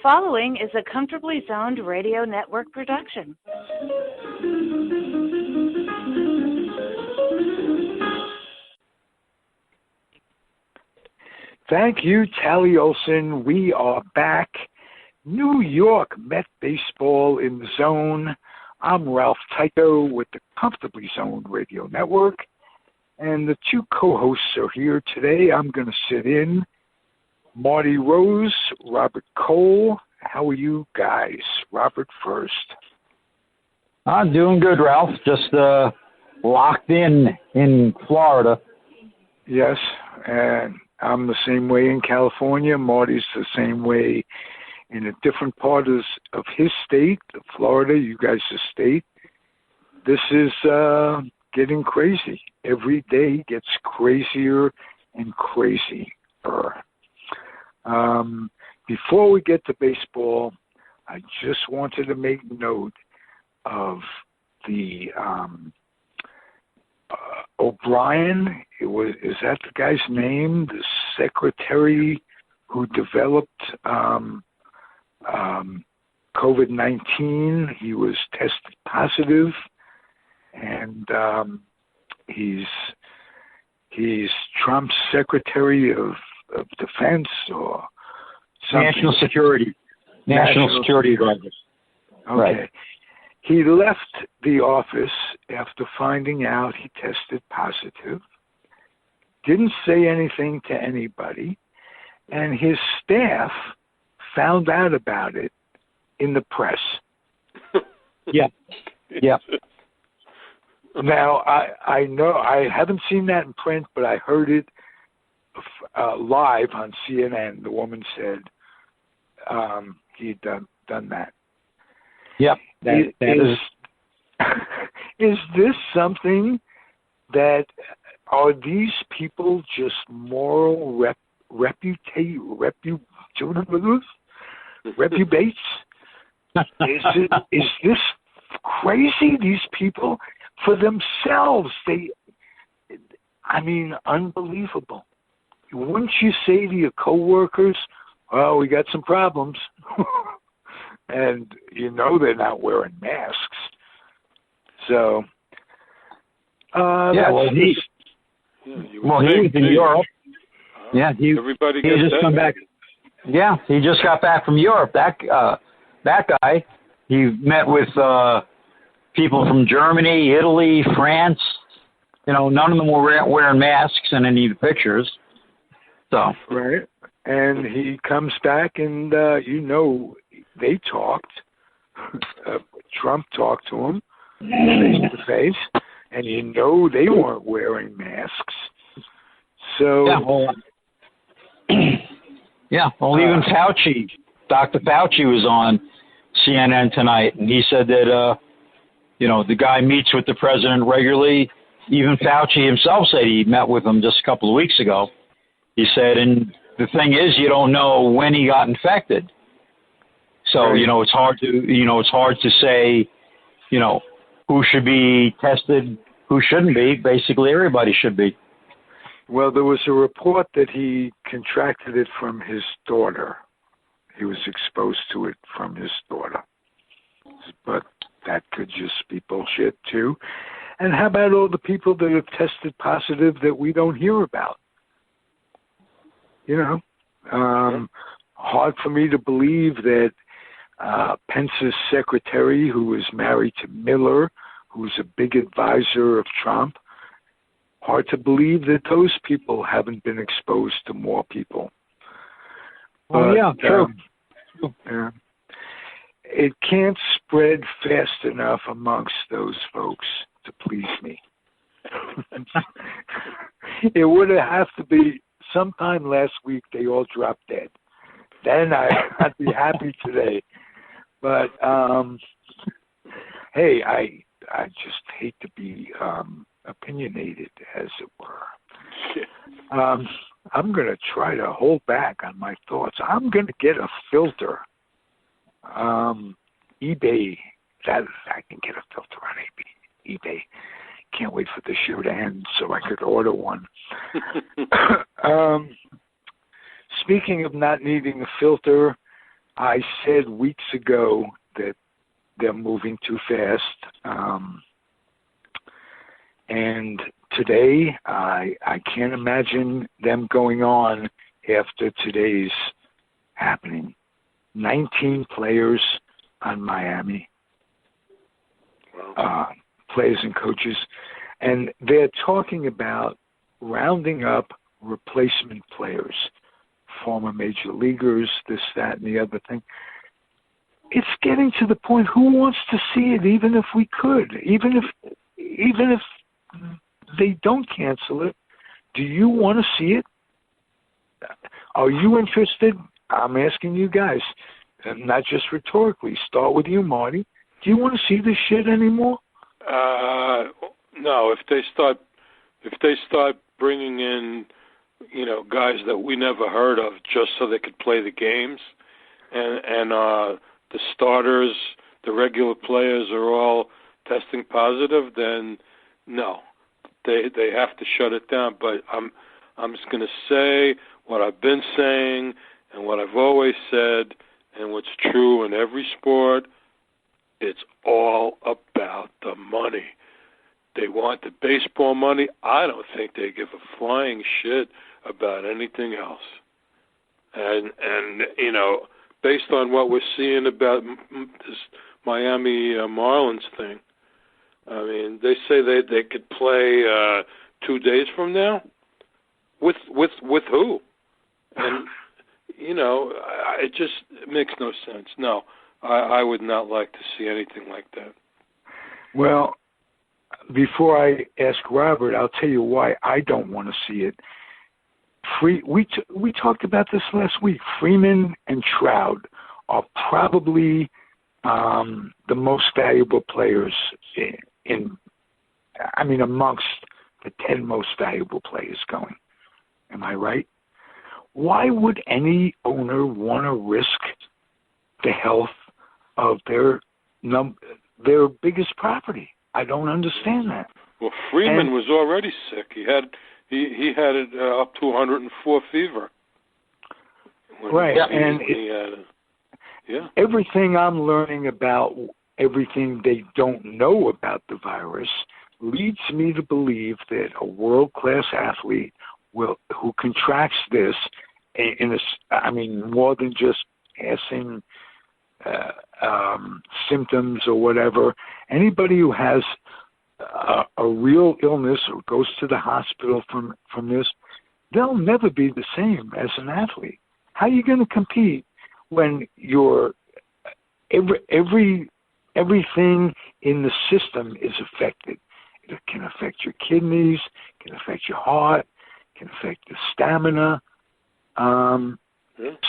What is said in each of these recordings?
following is a Comfortably Zoned Radio Network production. Thank you, Tally Olson. We are back. New York Met Baseball in the Zone. I'm Ralph Tyko with the Comfortably Zoned Radio Network. And the two co-hosts are here today. I'm going to sit in. Marty Rose, Robert Cole. How are you guys? Robert first. I'm doing good, Ralph. Just locked in Florida. Yes, and I'm the same way in California. Marty's the same way in a different part of his state, Florida, you guys' state. This is getting crazy. Every day gets crazier and crazier. Before we get to baseball, I just wanted to make note of the O'Brien. Is that the guy's name? The secretary who developed COVID-19. He was tested positive, and he's Trump's Secretary of Defense or something. National Security Advisor. Okay. Right. He left the office after finding out he tested positive, didn't say anything to anybody, and his staff found out about it in the press. Yeah. Now, I know I haven't seen that in print, but I heard it live on CNN. The woman said he'd done that. Yep. That is this something that are these people just moral reprobates? Is this crazy? These people for themselves, unbelievable. Wouldn't you say to your coworkers, "Well, we got some problems," and they're not wearing masks? So, he was in Europe. Yeah, everybody he gets just that. Come back. Yeah, he just got back from Europe. That guy, he met with people from Germany, Italy, France. None of them were wearing masks in any of the pictures. So right, and he comes back, and they talked. Trump talked to him face to face, and they weren't wearing masks. So even Fauci, Dr. Fauci was on CNN tonight, and he said that the guy meets with the president regularly. Even Fauci himself said he met with him just a couple of weeks ago. He said, and the thing is, you don't know when he got infected. So, right. It's hard to say, who should be tested, who shouldn't be. Basically, everybody should be. Well, there was a report that he contracted it from his daughter. He was exposed to it from his daughter. But that could just be bullshit, too. And how about all the people that have tested positive that we don't hear about? Hard for me to believe that Pence's secretary, who is married to Miller, who's a big advisor of Trump, hard to believe that those people haven't been exposed to more people. True. It can't spread fast enough amongst those folks to please me. It would have to be sometime last week they all dropped dead. Then I'd be happy today. But hey, I just hate to be opinionated, as it were. I'm going to try to hold back on my thoughts. I'm going to get a filter. eBay, I can get a filter on eBay. Can't wait for the show to end so I could order one. Speaking of not needing a filter, I said weeks ago that they're moving too fast. And today, I can't imagine them going on after today's happening. 19 players on Miami, players and coaches. And they're talking about rounding up replacement players, former major leaguers, this, that, and the other thing. It's getting to the point, who wants to see it, even if we could, even if they don't cancel it? Do you want to see it? Are you interested? I'm asking you guys, and not just rhetorically. Start with you, Marty. Do you want to see this shit anymore? No. If they start bringing in, guys that we never heard of just so they could play the games, and the starters, the regular players are all testing positive, then no, they have to shut it down. But I'm just going to say what I've been saying and what I've always said, and what's true in every sport. It's all about the money. They want the baseball money. I don't think they give a flying shit about anything else. And based on what we're seeing about this Miami Marlins thing, I mean, they say they could play 2 days from now. With who? And it just makes no sense. No, I would not like to see anything like that. Well, before I ask Robert, I'll tell you why I don't want to see it. We talked about this last week. Freeman and Trout are probably the most valuable players amongst the 10 most valuable players going. Am I right? Why would any owner want to risk the health of their biggest property? I don't understand that. Well, Freeman was already sick. He had it up to 104 fever. Right, everything I'm learning about everything they don't know about the virus leads me to believe that a world-class athlete who contracts this more than just passing symptoms or whatever. Anybody who has a real illness or goes to the hospital from this, they'll never be the same as an athlete. How are you going to compete when everything in the system is affected? It can affect your kidneys, can affect your heart, can affect your stamina.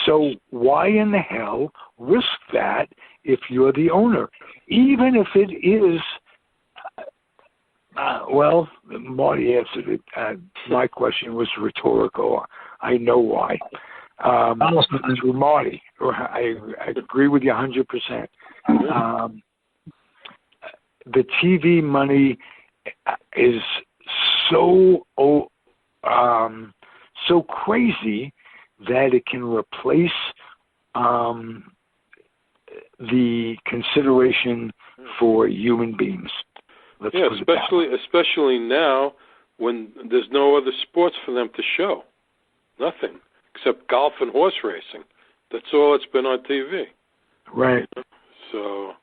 So why in the hell risk that if you're the owner? Even if it is, Marty answered it. My question was rhetorical. I know why. To Marty, I agree with you 100%. The TV money is so crazy that it can replace the consideration for human beings. Especially now when there's no other sports for them to show. Nothing except golf and horse racing. That's all it's been on TV. Right. So,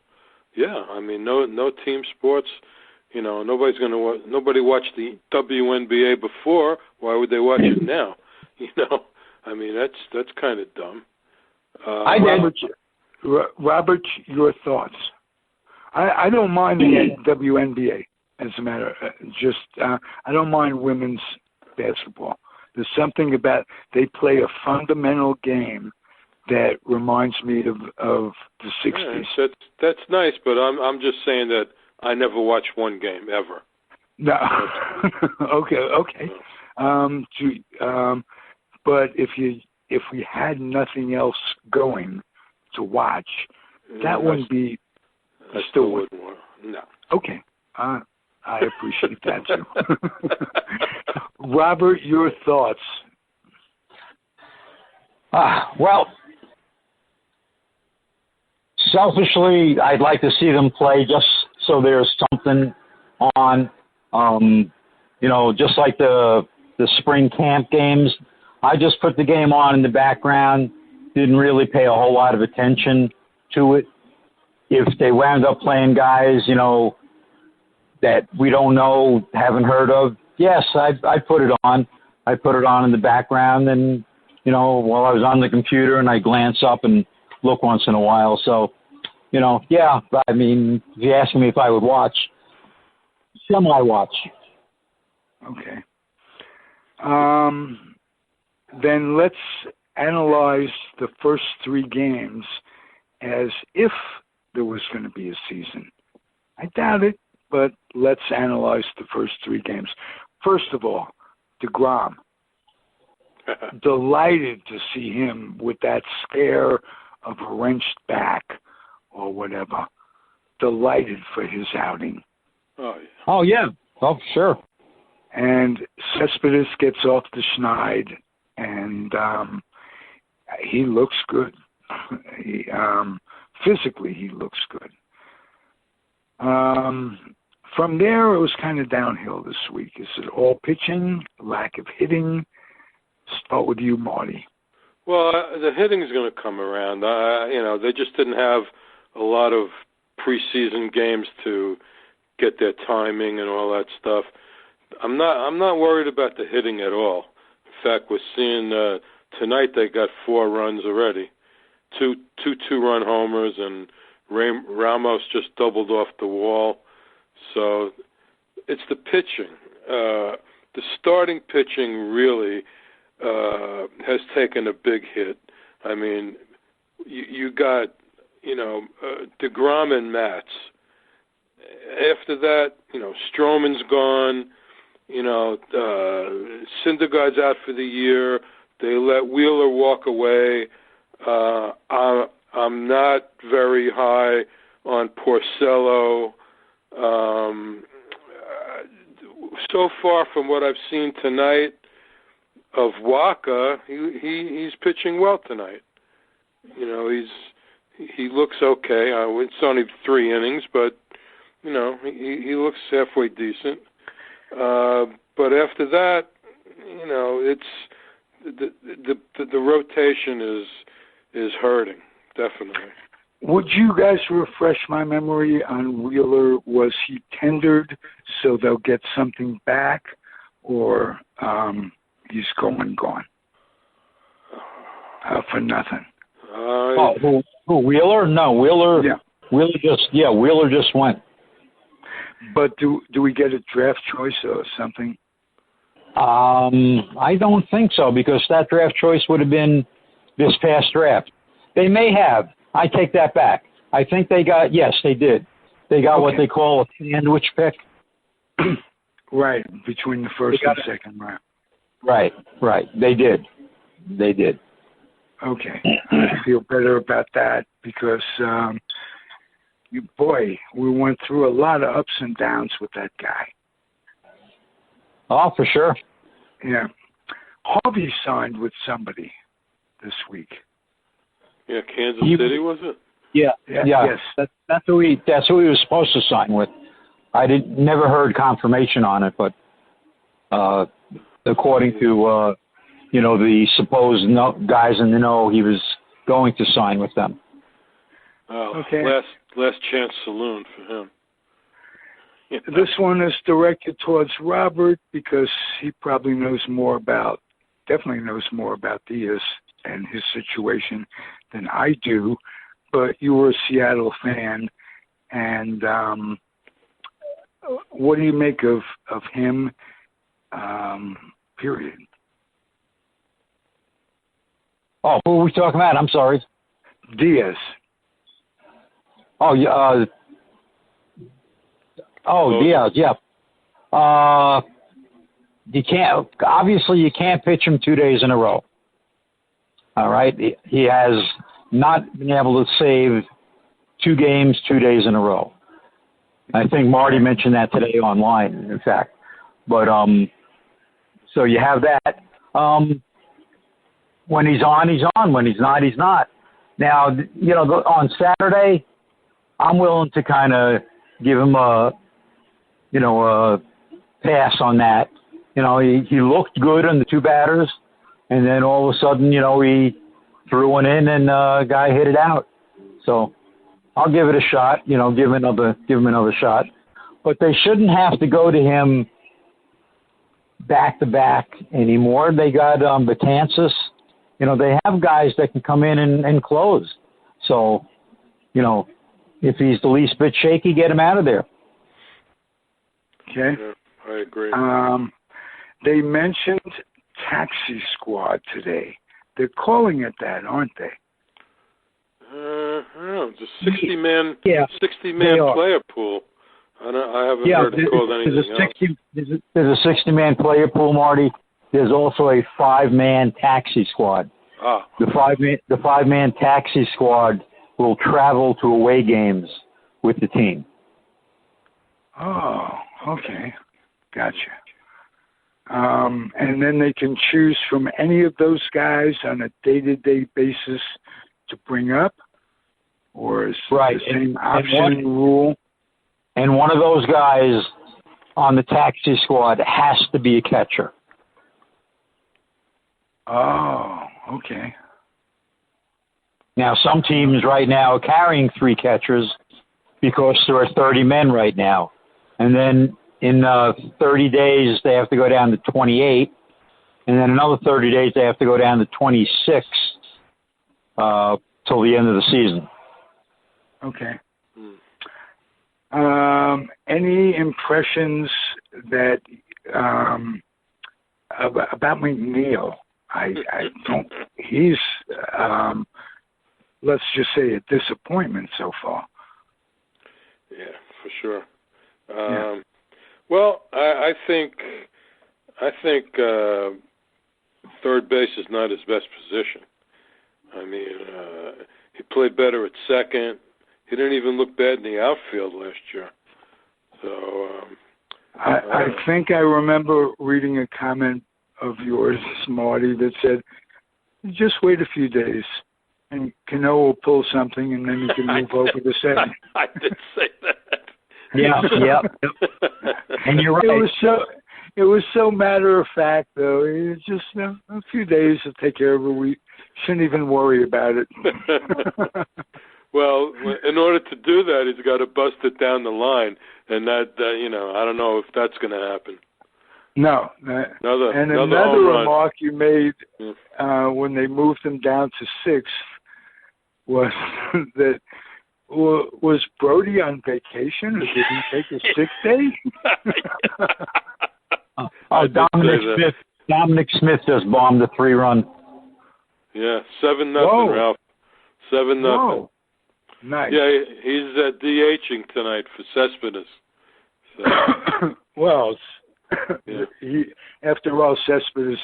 no team sports. Nobody watched the WNBA before. Why would they watch it now? That's kind of dumb. Robert, your thoughts? I don't mind the WNBA. As a matter, I don't mind women's basketball. There's something about they play a fundamental game that reminds me of the 60s. Yeah, that's nice, but I'm just saying that I never watched one game ever. No. Okay. But if we had nothing else going to watch, that wouldn't be. I still wouldn't want. No. Okay. I appreciate that too. Robert, your thoughts? Well, selfishly, I'd like to see them play just so there's something on. Just like the spring camp games. I just put the game on in the background, didn't really pay a whole lot of attention to it. If they wound up playing guys, that we don't know, haven't heard of, yes, I put it on. I put it on in the background and, while I was on the computer, and I glance up and look once in a while. So, yeah, I mean, if you ask me if I would watch, semi-watch. Okay. Then let's analyze the first 3 games as if there was going to be a season. I doubt it, but let's analyze the first 3 games. First of all, DeGrom. Delighted to see him with that scare of a wrenched back or whatever. Delighted for his outing. Oh, yeah. Oh, sure. And Cespedes gets off the schneid, and he looks good. Physically, he looks good. From there, it was kind of downhill this week. Is it all pitching, lack of hitting? Start with you, Marty. Well, the hitting's going to come around. They just didn't have a lot of preseason games to get their timing and all that stuff. I'm not worried about the hitting at all. In fact, we're seeing tonight they got 4 runs already, two 2-run homers, and Ramos just doubled off the wall. So it's the pitching. The starting pitching really has taken a big hit. I mean, you got DeGrom and Matz. After that, Stroman's gone. Syndergaard's out for the year. They let Wheeler walk away. I'm not very high on Porcello. So far from what I've seen tonight of Waka, he's pitching well tonight. He looks okay. It's only 3 innings, but he looks halfway decent. But after that, it's the rotation is hurting, definitely. Would you guys refresh my memory on Wheeler? Was he tendered so they'll get something back, or he's gone for nothing? Who Wheeler? No, Wheeler. Yeah. Wheeler just went. But do we get a draft choice or something? I don't think so, because that draft choice would have been this past draft. They may have. I take that back. I think they got, yes, they did. They got what they call a sandwich pick. Right, between the first and second round. Right. They did. Okay. I feel better about that because, we went through a lot of ups and downs with that guy. Oh, for sure. Yeah. Harvey signed with somebody this week. Yeah, Kansas City, was it? Yeah. Yes. That's who he was supposed to sign with. I never heard confirmation on it, but according to the supposed guys in the know, he was going to sign with them. Oh, okay. Last chance saloon for him. Yeah. This one is directed towards Robert because he probably definitely knows more about Diaz and his situation than I do. But you were a Seattle fan, and what do you make of him? Period. Oh, who are we talking about? I'm sorry. Diaz. Oh, yeah. Diaz, yeah. You can't pitch him 2 days in a row. All right. He has not been able to save 2 games 2 days in a row. I think Marty mentioned that today online, in fact. But so you have that. When he's on, he's on. When he's not, he's not. Now, on Saturday, I'm willing to kind of give him a pass on that. He looked good on the two batters, and then all of a sudden, he threw one in and guy hit it out. So I'll give it a shot. Give him another shot. But they shouldn't have to go to him back to back anymore. They got Betances. They have guys that can come in and close. So, if he's the least bit shaky, get him out of there. Okay. Yeah, I agree. They mentioned taxi squad today. They're calling it that, aren't they? I don't know. It's a 60-man player pool. I haven't heard it called anything else. There's a 60-man player pool, Marty. There's also a 5-man taxi squad. Ah. The five-man taxi squad will travel to away games with the team. Oh, okay. Gotcha. And then they can choose from any of those guys on a day-to-day basis to bring up? Or is the same option rule? And one of those guys on the taxi squad has to be a catcher. Oh, okay. Now, some teams right now are carrying 3 catchers because there are 30 men right now. And then in 30 days, they have to go down to 28. And then another 30 days, they have to go down to 26 till the end of the season. Okay. Any impressions that about McNeil? I don't. He's let's just say a disappointment so far. Yeah, for sure. Well, I think third base is not his best position. I mean, he played better at second. He didn't even look bad in the outfield last year. So I think I remember reading a comment of yours, Marty, that said, just wait a few days and Cano will pull something and then you can move over to second. I did say that. Yeah. And you're right. It was so matter of fact, though. It's just a few days to take care of it. We shouldn't even worry about it. Well, in order to do that, he's got to bust it down the line, and that I don't know if that's going to happen. No. Another remark you made when they moved him down to 6th was that was Brody on vacation, or did he take a sick day? Dominic Smith just bombed a 3-run. Yeah, 7-0, Ralph. 7-0. Nice. Yeah, he's DHing tonight for Cespedes. So. Well, after all, Cespedes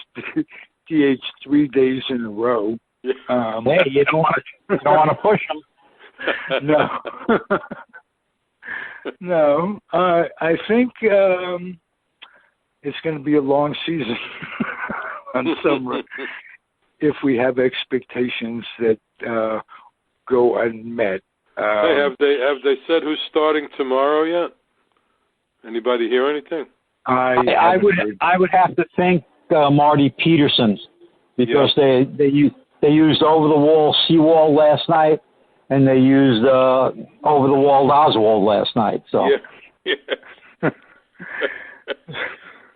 DH 3 days in a row. Yeah. Hey, you don't want to push him. No. No. I think it's going to be a long season on summer if we have expectations that go unmet. Have they said who's starting tomorrow yet? Anybody hear anything? I would have to think Marty Peterson, because they used over the wall Seawall last night, and they used over the wall Oswald last night. So yeah.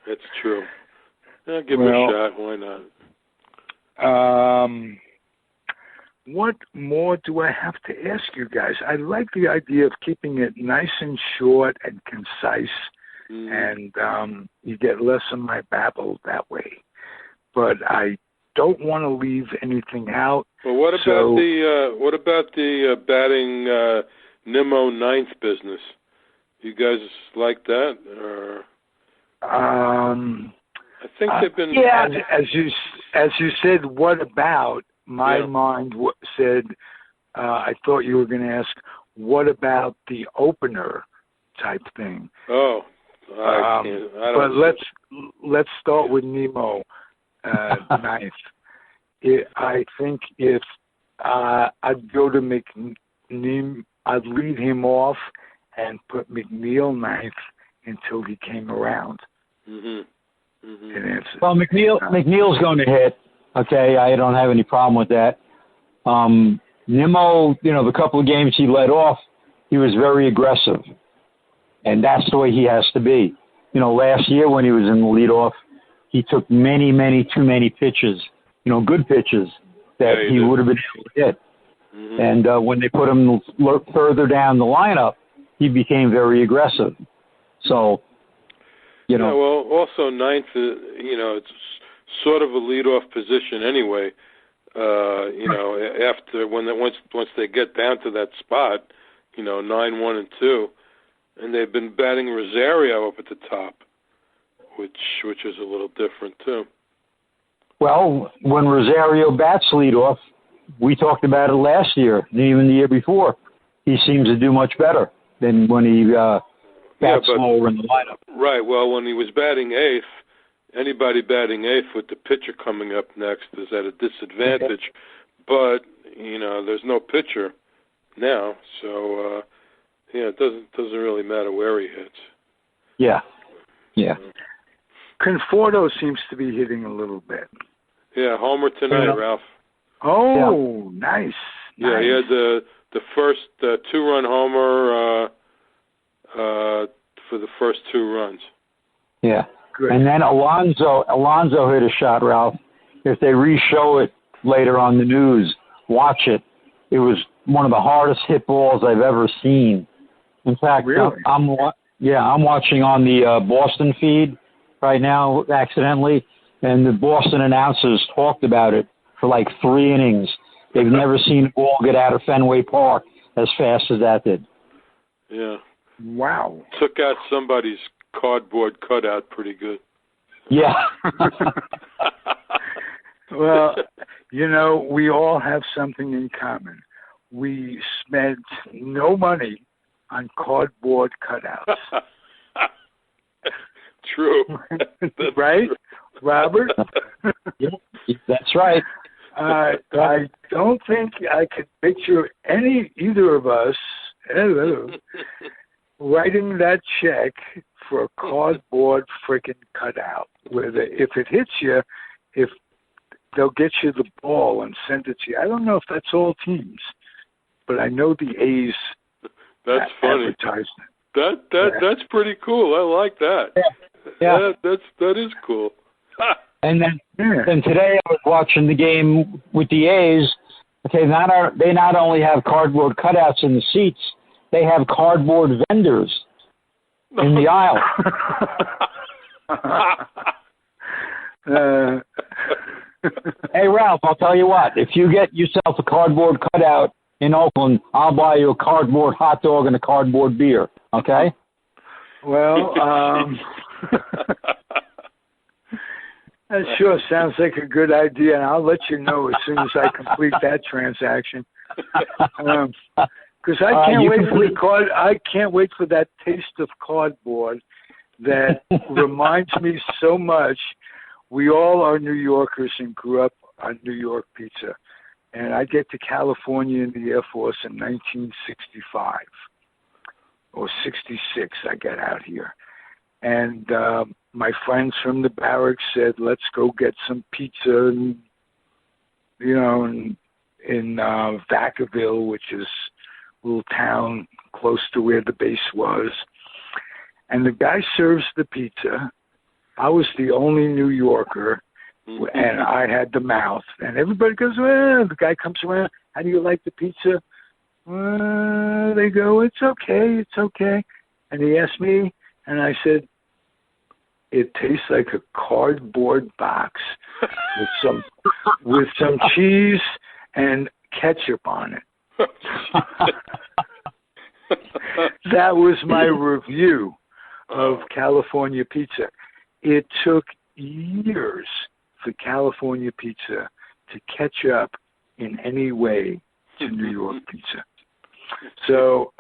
That's true. I'll give it a shot. Why not? What more do I have to ask you guys? I like the idea of keeping it nice and short and concise, and you get less of my babble that way. But I don't want to leave anything out. Well, what about the batting Nimmo 9th business? You guys like that, or? I think they've been. Yeah, as you said, what about? My mind said, I thought you were going to ask, what about the opener type thing? Oh, but let's start with Nemo 9th. I think if I'd go to McNeil. I'd lead him off and put McNeil ninth until he came around. Mm-hmm. Mm-hmm. In answer. Well, McNeil's going to hit. Okay, I don't have any problem with that. Nimmo, the couple of games he led off, he was very aggressive, and that's the way he has to be. Last year when he was in the leadoff, he took many, too many pitches, good pitches that he would have been able to hit. Mm-hmm. And when they put him further down the lineup, he became very aggressive. So, Yeah, well, also ninth, it's sort of a leadoff position anyway. After once they get down to that spot, 9, 1, and 2, and they've been batting Rosario up at the top, which is a little different too. Well, when Rosario bats leadoff, we talked about it last year, and even the year before. He seems to do much better than when he bats lower in the lineup. Right. Well, when he was batting eighth, anybody batting eighth with the pitcher coming up next is at a disadvantage. But there's no pitcher now, so it doesn't really matter where he hits. Yeah. Conforto seems to be hitting a little bit. Yeah, homer tonight, Ralph. Oh, yeah. Nice. Yeah, he had the first 2-run homer for the first 2 runs. Yeah. Good. And then Alonso hit a shot, Ralph. If they re-show it later on the news, watch it. It was one of the hardest hit balls I've ever seen. In fact, really? I'm watching on the Boston feed right now, accidentally, and the Boston announcers talked about it for like 3 innings. They've never seen a ball get out of Fenway Park as fast as that did. Yeah. Wow. Took out somebody's cardboard cutout pretty good. Yeah. Well, we all have something in common. We spent no money on cardboard cutouts. True. Right, Robert? Yeah, that's right. I don't think I could picture either of us writing that check for a cardboard freaking cutout. If it hits you, if they'll get you the ball and send it to you. I don't know if that's all teams, but I know the A's. That's funny. Advertisement. That's pretty cool. I like that. Yeah. That is cool. And today I was watching the game with the A's. Okay, they not only have cardboard cutouts in the seats, they have cardboard vendors in the aisle. Hey, Ralph, I'll tell you what. If you get yourself a cardboard cutout in Oakland, I'll buy you a cardboard hot dog and a cardboard beer, okay? Well, that sure sounds like a good idea, and I'll let you know as soon as I complete that transaction. Because I can't wait for that taste of cardboard that reminds me so much. We all are New Yorkers and grew up on New York pizza. And I get to California in the Air Force in 1965 or 66. I get out here. And my friends from the barracks said, let's go get some pizza, in Vacaville, which is a little town close to where the base was. And the guy serves the pizza. I was the only New Yorker, and I had the mouth. And everybody goes, well, the guy comes around, how do you like the pizza? They go, it's okay. And he asked me, and I said, it tastes like a cardboard box with some cheese and ketchup on it. That was my review of California pizza. It took years for California pizza to catch up in any way to New York pizza. So,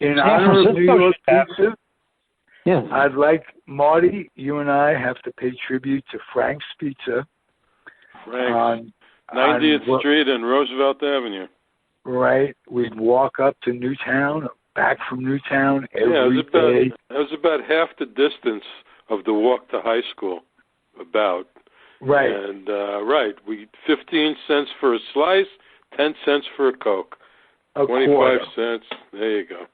in honor of New York pizza, I'd like, Marty, you and I have to pay tribute to Frank's Pizza on 90th Street and Roosevelt Avenue. Right. We'd walk up to Newtown, back from Newtown every day. It was about half the distance of the walk to high school, about. Right. And, we 15 cents for a slice, 10 cents for a Coke. 25 cents. There you go.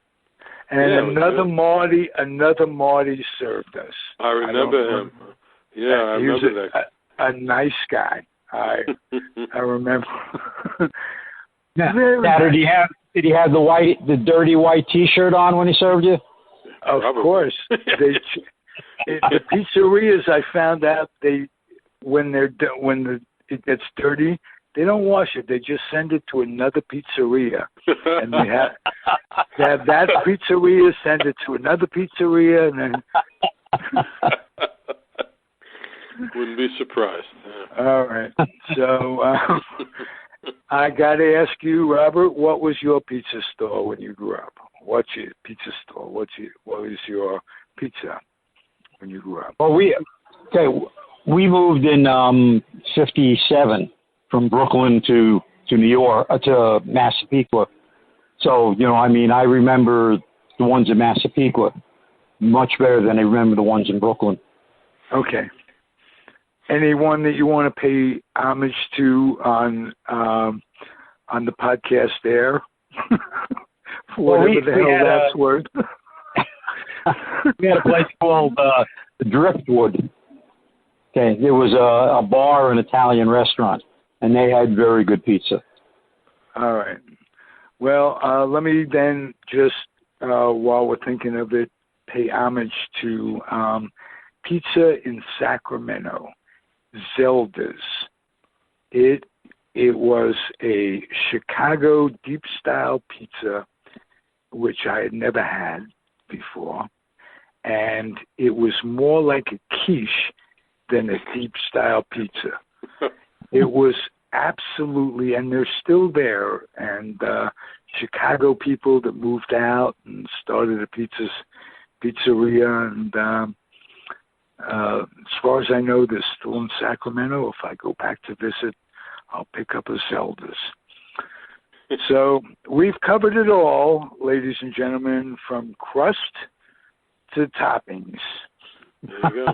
And another Marty served us. I remember him. Yeah, I remember that. A nice guy. I remember. Now, did he have the dirty white T-shirt on when he served you? Of course. The pizzerias, I found out, when it gets dirty, they don't wash it. They just send it to another pizzeria, and they have that pizzeria send it to another pizzeria, and then. Wouldn't be surprised. Yeah. All right. So I got to ask you, Robert, what was your pizza store when you grew up? What's your pizza store? What was your pizza when you grew up? Well, we moved in '57 from Brooklyn to New York to Massapequa. So I remember the ones in Massapequa much better than I remember the ones in Brooklyn. Okay. Anyone that you want to pay homage to on the podcast there? Whatever the hell that's worth. We had a place called Driftwood. Okay, it was a bar, an Italian restaurant, and they had very good pizza. All right. Well, let me then just, while we're thinking of it, pay homage to pizza in Sacramento. Zelda's. It was a Chicago deep style pizza, which I had never had before, and it was more like a quiche than a deep style pizza. It was absolutely, and they're still there, and Chicago people that moved out and started a pizzeria, and as far as I know, they're still in Sacramento. If I go back to visit, I'll pick up a Zelda's. So we've covered it all, ladies and gentlemen, from crust to toppings. There you go.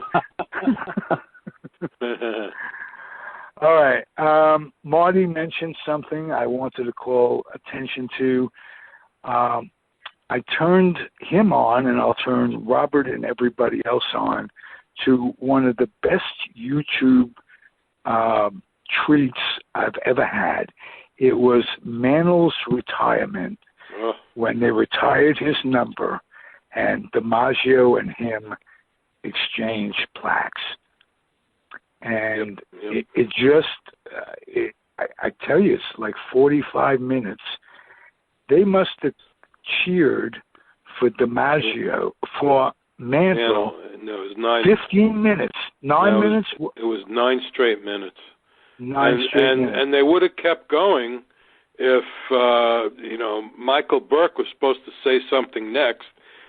All right. Marty mentioned something I wanted to call attention to. I turned him on, and I'll turn Robert and everybody else on, to one of the best YouTube treats I've ever had. It was Mantle's retirement, when they retired his number, and DiMaggio and him exchanged plaques. And Yep. it just, I tell you, it's like 45 minutes. They must have cheered for DiMaggio, for Mantle. No, it was 9. 15 minutes. 9 minutes? It was 9 straight minutes. 9 straight minutes. And they would have kept going if, Michael Burke was supposed to say something next,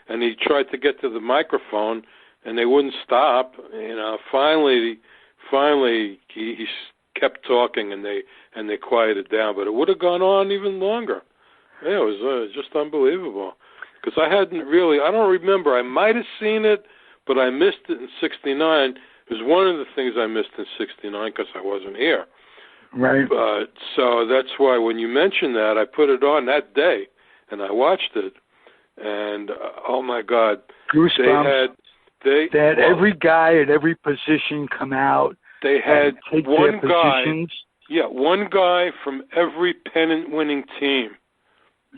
and he tried to get to the microphone, and they wouldn't stop. Finally, he kept talking, and they quieted down. But it would have gone on even longer. Yeah, it was just unbelievable. Because I don't remember. I might have seen it, but I missed it in '69. It was one of the things I missed in '69 because I wasn't here. Right. So that's why when you mentioned that, I put it on that day, and I watched it. And, oh, my God. Goosebumps. They had every guy at every position come out. They had take one their guy. Positions. Yeah, one guy from every pennant-winning team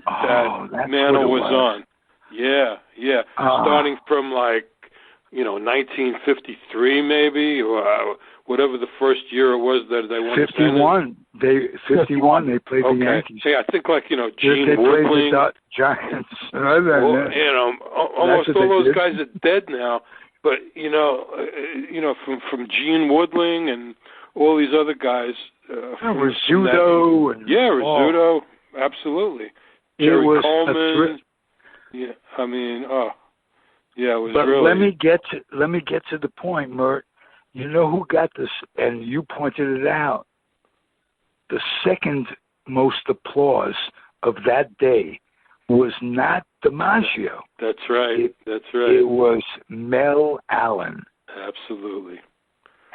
that Mantle was on. Yeah. Starting from 1953 maybe, or whatever the first year it was that they won. 51. They played the Yankees. Hey, I think Gene they Woodling. played the Giants. Almost all those guys are dead now. But from Gene Woodling and all these other guys. Rizzuto. Rizzuto. Absolutely. Jerry Coleman. Yeah, it was but really. Let me get to the point, Mert. You know who got this, and you pointed it out. the second most applause of that day was not DiMaggio. That's right. That's right. It was Mel Allen. Absolutely.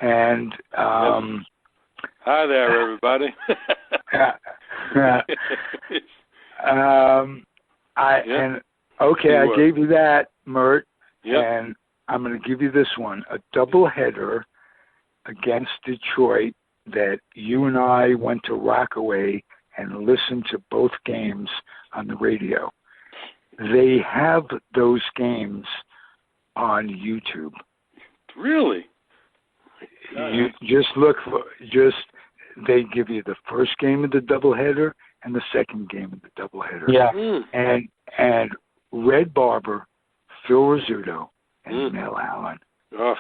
And hi there, everybody. I gave you that, Mert. Yep. And I'm going to give you this one, a doubleheader against Detroit that you and I went to Rockaway and listened to both games on the radio. They have those games on YouTube. Really? You just look for, they give you the first game of the doubleheader and the second game of the doubleheader. Yeah. And Red Barber, Phil Rizzuto, and Mel Allen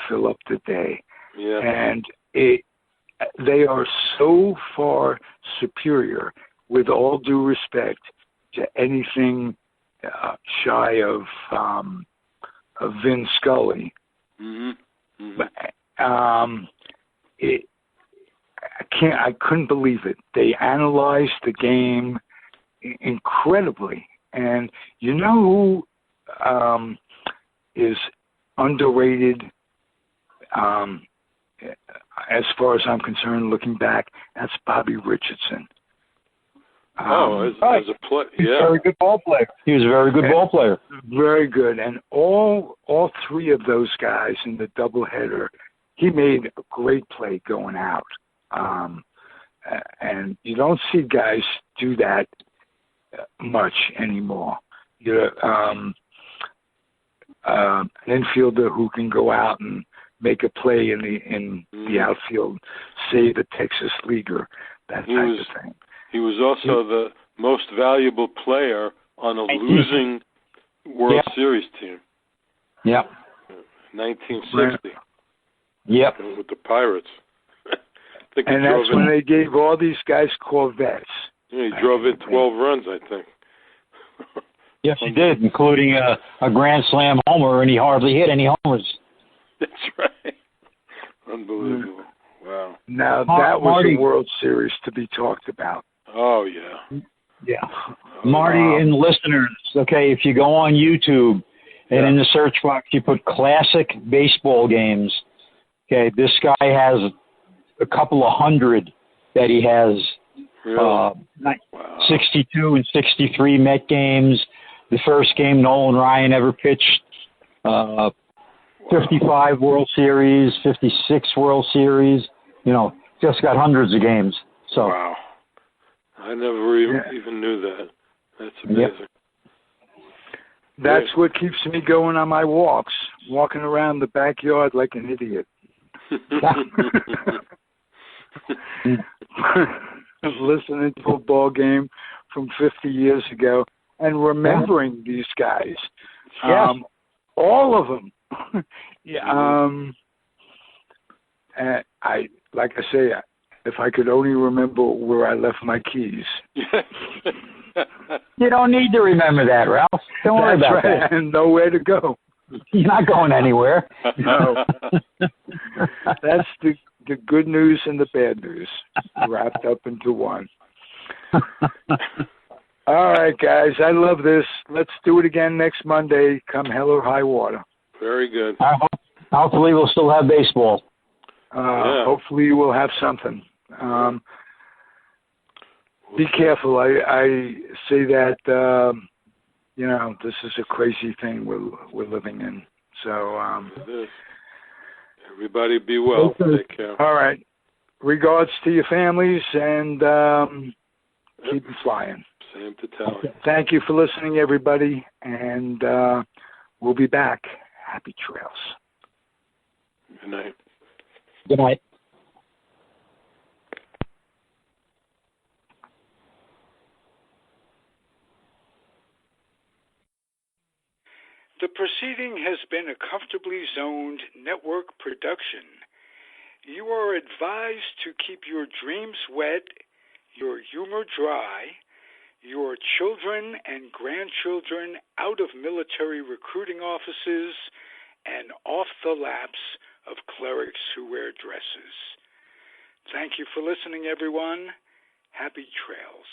fill up the day. Yeah. And they are so far superior, with all due respect, to anything shy of Vin Scully. Mm-hmm. Mm-hmm. I couldn't believe it. They analyzed the game incredibly. And you know who is underrated as far as I'm concerned, looking back? That's Bobby Richardson. As a player, yeah. Very good ball player. He was a very good ball player. Very good. And all three of those guys in the doubleheader, he made a great play going out. And you don't see guys do that much anymore. You're an infielder who can go out and make a play in the outfield, save a Texas leaguer, that type of thing. He was also the most valuable player on a losing World Series team. Yep. 1960. Yep. With the Pirates. And that's when they gave all these guys Corvettes. Yeah, he drove in 12 runs, I think. Yes, he did, including a grand slam homer, and he hardly hit any homers. That's right. Unbelievable. Wow. Now, that was Marty, a World Series to be talked about. Oh, yeah. Yeah. Marty and listeners, okay, if you go on YouTube and in the search box you put classic baseball games, okay, this guy has a couple of hundred that he has. Really? 62 and 63 Met games. The first game Nolan Ryan ever pitched. 55 World Series, 56 World Series. You know, just got hundreds of games. So. Wow. I never even knew that. That's amazing. Yep. That's what keeps me going on my walks, walking around the backyard like an idiot. Listening to a ball game from 50 years ago and remembering these guys. All of them. And like I say, if I could only remember where I left my keys. You don't need to remember that, Ralph. Don't worry about that. And nowhere to go. You're not going anywhere. No. That's the good news and the bad news wrapped up into one. All right, guys. I love this. Let's do it again next Monday, come hell or high water. Very good. Hopefully we'll still have baseball. Hopefully we'll have something. Be careful. I say that, this is a crazy thing we're living in. So, it is. Everybody be well. Take care. All right. Regards to your families and keep them flying. Same to tell you. Thank you for listening, everybody. And we'll be back. Happy trails. Good night. Good night. The proceeding has been a Comfortably Zoned network production. You are advised to keep your dreams wet, your humor dry, your children and grandchildren out of military recruiting offices and off the laps of clerics who wear dresses. Thank you for listening, everyone, Happy trails.